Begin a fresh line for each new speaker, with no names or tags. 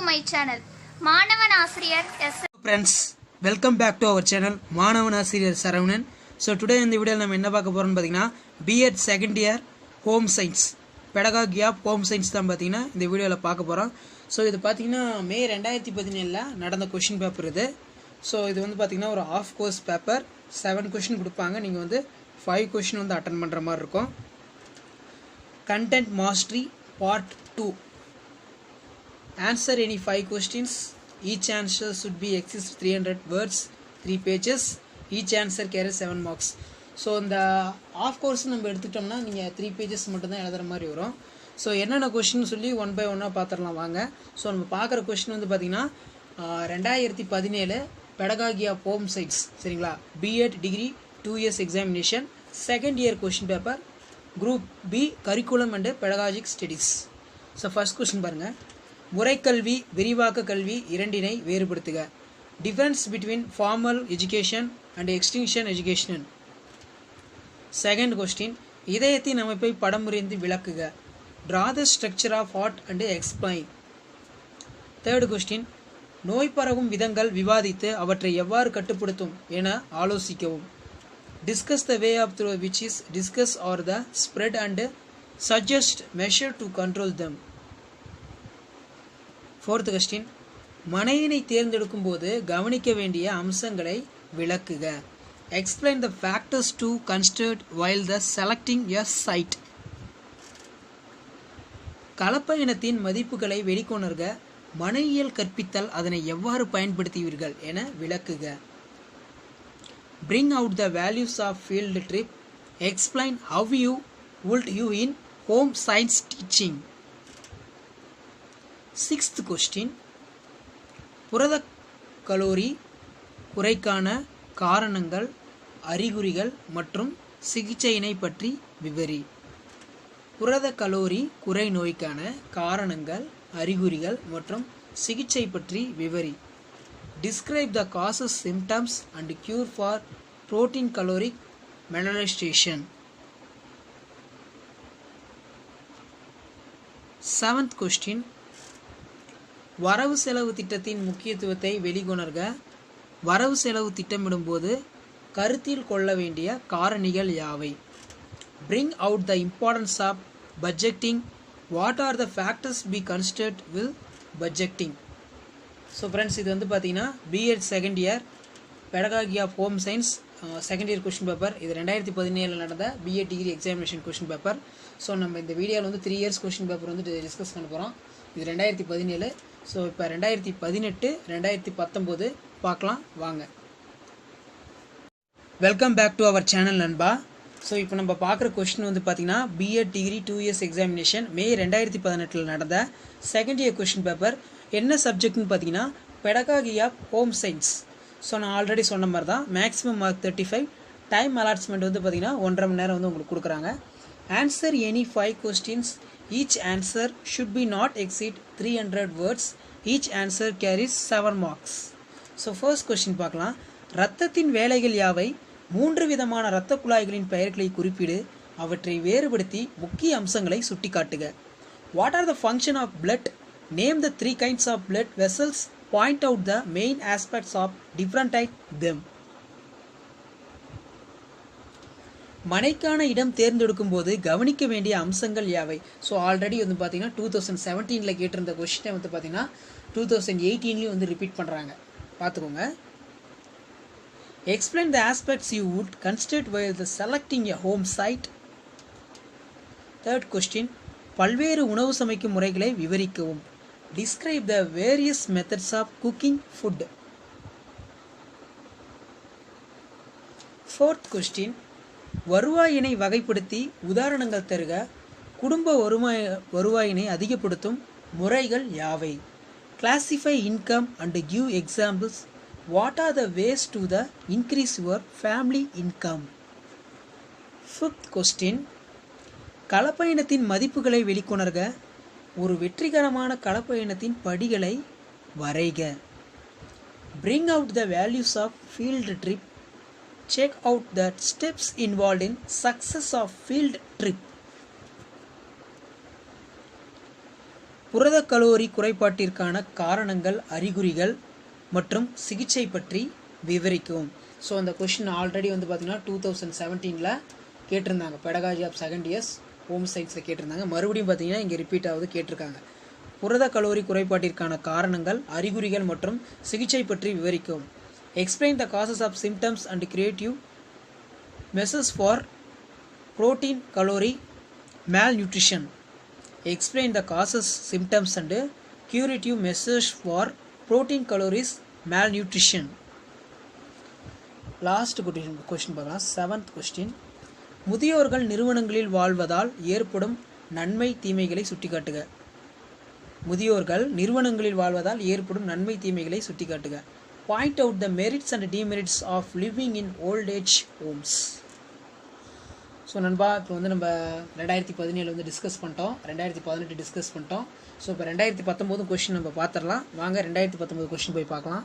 my channel. மாணவன் ஆசிரியர் S.
Friends, welcome back to our channel மாணவன் ஆசிரியர் சரவணன். So today இந்த வீடியோவில் நம்ம என்ன பார்க்க போறோம்னு பார்த்தீங்கன்னா B.Ed second year home science pedagogy of home science தான் பார்த்தீங்கன்னா இந்த வீடியோவில் பார்க்க போகிறோம். ஸோ இது பார்த்தீங்கன்னா மே 2017 நடந்த கொஷின் பேப்பர் இது. ஸோ இது வந்து பார்த்தீங்கன்னா ஒரு ஆஃப் கோர்ஸ் பேப்பர் 7 கொஷின் கொடுப்பாங்க. நீங்கள் வந்து 5 கொஷின் வந்து அட்டன் பண்ணுற மாதிரி இருக்கும். Content mastery part 2. Answer any 5 questions. Each answer should be exceeds 300 words, 3 pages. Each answer carries 7 marks. So இந்த ஆஃப் கோர்ஸ் நம்ம எடுத்துக்கிட்டோம்னா நீங்கள் 3 pages மட்டும்தான் எழுதுகிற மாதிரி வரும். ஸோ என்னென்ன கொஷின் சொல்லி 1 by 1 பார்த்துடலாம் வாங்க. ஸோ நம்ம பார்க்குற கொஷின் வந்து பார்த்திங்கன்னா 2017 pedagogy of home science சரிங்களா, B.Ed degree 2 years examination second year question paper group B curriculum and pedagogic studies. So first question பாருங்கள். முறைக்கல்வி விரிவாக்க கல்வி இரண்டினை வேறுபடுத்துக. Difference between formal education and extension education. Second question இதயத்தின் அமைப்பை படம் புரிந்து விளக்குக. Draw the structure of heart and explain. Third question நோய் பரவும் விதங்கள் விவாதித்து அவற்றை எவ்வாறு கட்டுப்படுத்தும் என ஆலோசிக்கவும். Discuss the way of through which is diseases are the spread and suggest measure to control them. Fourth question மனையினை தேர்ந்தெடுக்கும் போது கவனிக்க வேண்டிய அம்சங்களை விளக்குக. Explain the factors to consider while the selecting a site. கலப்பயினத்தின் மதிப்புகளை வெளிக்கொணர்க. மனையியல் கற்பித்தல் அதனை எவ்வாறு பயன்படுத்துவீர்கள் என விளக்குக. Bring out the values of field trip. Explain how you would you in home science teaching. Sixth question புரத கலோரி குறைக்கான காரணங்கள் அறிகுறிகள் மற்றும் சிகிச்சையினை பற்றி விவரி. புரத கலோரி குறை நோய்க்கான காரணங்கள் அறிகுறிகள் மற்றும் சிகிச்சை பற்றி விவரி. Describe the causes symptoms and cure for protein caloric malnutrition. Seventh question வரவு செலவு திட்டத்தின் முக்கியத்துவத்தை வெளிக்கொணர்க. வரவு செலவு திட்டமிடும்போது கருத்தில் கொள்ள வேண்டிய காரணிகள் யாவை. Bring out the importance of budgeting. What are the factors be considered will budgeting. So friends இது வந்து பார்த்தீங்கன்னா B.Ed second year pedagogy of home science second year question paper. இது 2017 நடந்த B.Ed degree examination question paper. So நம்ம இந்த வீடியோவில் வந்து 3 years question paper வந்து டிஸ்கஸ் பண்ண போகிறோம். இது 2017. ஸோ இப்போ 2018 2019 பார்க்கலாம் வாங்க. Welcome back to our channel நண்பா. ஸோ இப்போ நம்ம பார்க்குற கொஷின் வந்து பார்த்தீங்கன்னா B.Ed டிகிரி 2 இயர்ஸ் எக்ஸாமினேஷன் மே 2018 நடந்த செகண்ட் இயர் கொஷின் பேப்பர். என்ன சப்ஜெக்ட்னு பார்த்தீங்கன்னா pedagogy of home science. So நான் ஆல்ரெடி சொன்ன மாதிரி தான் மேக்ஸிமம் மார்க் 35. டைம் அலாட்ஸ்மெண்ட் வந்து பார்த்தீங்கன்னா 1.5 மணி நேரம் வந்து உங்களுக்கு கொடுக்குறாங்க. Answer any 5 questions. Each answer should be not exceed 300 words. Each answer carries 7 marks. So first question பார்க்கலாம். இரத்தத்தின் வேலைகள் யாவை? 3 விதமான இரத்த குழாய்களின் பெயர்களை குறிப்பிடு. அவற்றை வேறுபடுத்தி முக்கிய அம்சங்களை சுட்டிக்காட்டுக. What are the function of blood? Name the 3 kinds of blood vessels. Point out the main aspects of different type them. மனைக்கான இடம் தேர்ந்தெடுக்கும் போது கவனிக்க வேண்டிய அம்சங்கள் யாவை? ஸோ ஆல்ரெடி வந்து பார்த்தீங்கன்னா 2017 கேட்டிருந்த கொஸ்டினை வந்து பார்த்தீங்கன்னா 2018 வந்து ரிப்பீட் பண்ணுறாங்க, பார்த்துக்கோங்க. Explain the aspects you would consider while the selecting a home site. Third question பல்வேறு உணவு சமைக்கும் முறைகளை விவரிக்கவும். Describe the various methods of cooking food. Fourth question வருவாயினை வகைப்படுத்தி உதாரணங்கள் தருக. குடும்ப வருவாயினை அதிகப்படுத்தும் முறைகள் யாவை? Classify income and give examples. What are the ways to the increase your family income. Fifth question கலப்பயினத்தின் மதிப்புகளை வெளிக்கொணர்க. ஒரு வெற்றிகரமான கலப்பயினத்தின் படிகளை வரைக. Bring out the values of field trip. Check out the steps involved in success of field trip. புரத calorie குறைபாட்டிற்கான காரணங்கள், அறிகுறிகள் மற்றும் சிகிச்சை பற்றி விவரிக்கவும். ஸோ அந்த கொஷின் ஆல்ரெடி வந்து பார்த்தீங்கன்னா 2017 கேட்டிருந்தாங்க. Pedagogy of second years home சயின்ஸில் கேட்டிருந்தாங்க. மறுபடியும் பார்த்தீங்கன்னா இங்கே ரிப்பீட் ஆகுது, கேட்டிருக்காங்க. புரத கலோரி குறைபாட்டிற்கான காரணங்கள், அறிகுறிகள் மற்றும் சிகிச்சை பற்றி விவரிக்கவும். Explain the causes of symptoms and creative measures for protein calorie malnutrition. Explain the causes, symptoms and curative measures for protein calories malnutrition. Last question பார்க்கலாம். 7th question. முதியோர்கள் நிறுவனங்களில் வாழ்வதால் ஏற்படும் நன்மை தீமைகளை சுட்டிக்காட்டுக. முதியோர்கள் நிறுவனங்களில் வாழ்வதால் ஏற்படும் நன்மை தீமைகளை சுட்டிக்காட்டுக. Point out the merits and demerits of living in old age homes. So நண்பா, இப்போ வந்து நம்ம 2017 வந்து டிஸ்கஸ் பண்ணிட்டோம், 2018 டிஸ்கஸ் பண்ணிட்டோம். ஸோ இப்போ 2019 கொஸ்டின் நம்ம பார்த்துடலாம். வாங்க 2019 கொஸ்டின் போய் பார்க்கலாம்.